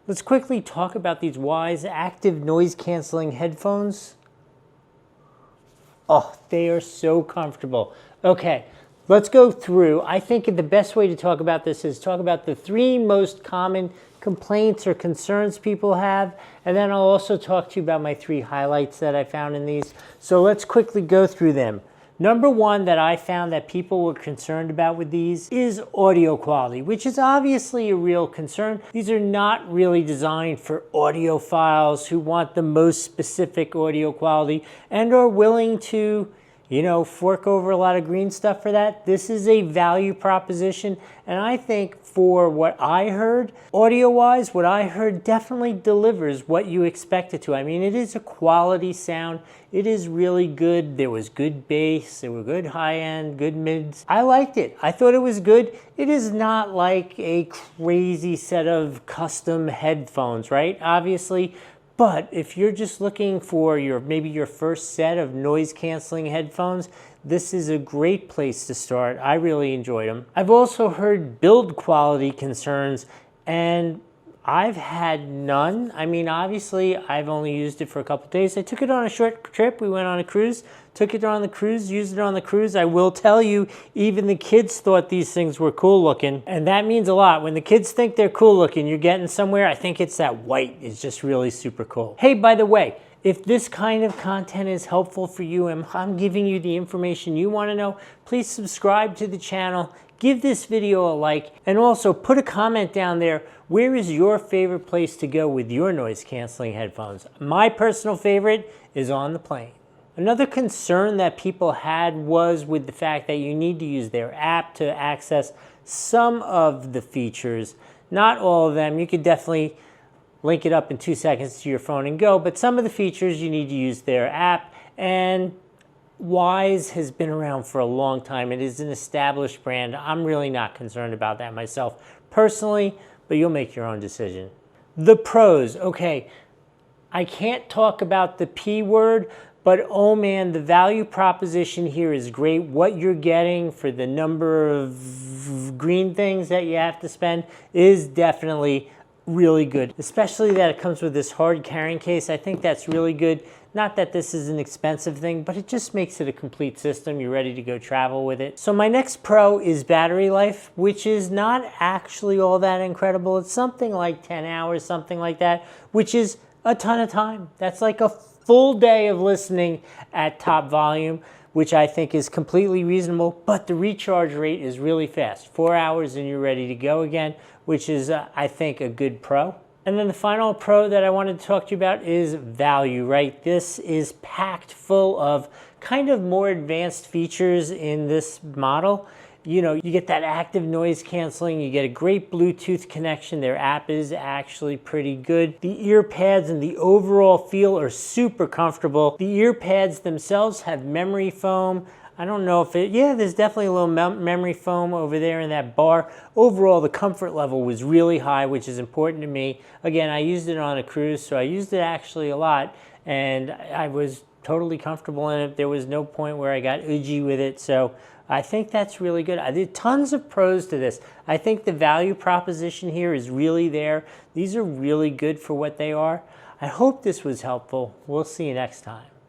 Let's quickly talk about these Wyze Active Noise Cancelling Headphones. Oh, they are so comfortable. Okay, let's go through. I think the best way to talk about this is talk about the 3 most common complaints or concerns people have, and then I'll also talk to you about my 3 highlights that I found in these. So let's quickly go through them. Number 1 that I found that people were concerned about with these is audio quality, which is obviously a real concern. These are not really designed for audiophiles who want the most specific audio quality and are willing to, fork over a lot of green stuff for that. This is a value proposition, and I think for what I heard, audio-wise, what I heard definitely delivers what you expect it to. I mean, it is a quality sound. It is really good. There was good bass, there were good high-end, good mids. I liked it. I thought it was good. It is not like a crazy set of custom headphones, right? Obviously. But if you're just looking for maybe your first set of noise canceling headphones, this is a great place to start. I really enjoyed them. I've also heard build quality concerns, and I've had none. I mean, obviously, I've only used it for a couple days. I took it on a short trip. We went on a cruise, took it on the cruise, used it on the cruise. I will tell you, even the kids thought these things were cool looking, and that means a lot. When the kids think they're cool looking, you're getting somewhere. I think it's that white is just really super cool. Hey, by the way, if this kind of content is helpful for you and I'm giving you the information you want to know, please subscribe to the channel, give this video a like, and also put a comment down there. Where is your favorite place to go with your noise canceling headphones? My personal favorite is on the plane. Another concern that people had was with the fact that you need to use their app to access some of the features. Not all of them. You could definitely link it up in 2 seconds to your phone and go, but some of the features you need to use their app, and Wyze has been around for a long time. It is an established brand. I'm really not concerned about that myself personally, but you'll make your own decision. The pros, okay, I can't talk about the P word, but oh man, the value proposition here is great. What you're getting for the number of green things that you have to spend is definitely really good, especially that it comes with this hard carrying case. I think that's really good. Not that this is an expensive thing, but it just makes it a complete system. You're ready to go travel with it. So my next pro is battery life, which is not actually all that incredible. It's something like 10 hours, something like that, which is a ton of time. That's like a full day of listening at top volume, which I think is completely reasonable, but the recharge rate is really fast. 4 hours and you're ready to go again, which is, I think, a good pro. And then the final pro that I wanted to talk to you about is value, right? This is packed full of kind of more advanced features in this model. You get that active noise canceling, you get a great Bluetooth connection. Their app is actually pretty good. The ear pads and the overall feel are super comfortable. The ear pads themselves have memory foam. I don't know if there's definitely a little memory foam over there in that bar. Overall, the comfort level was really high, which is important to me. Again, I used it on a cruise, so I used it actually a lot, and I was totally comfortable in it. There was no point where I got oogy with it, so I think that's really good. I did tons of pros to this. I think the value proposition here is really there. These are really good for what they are. I hope this was helpful. We'll see you next time.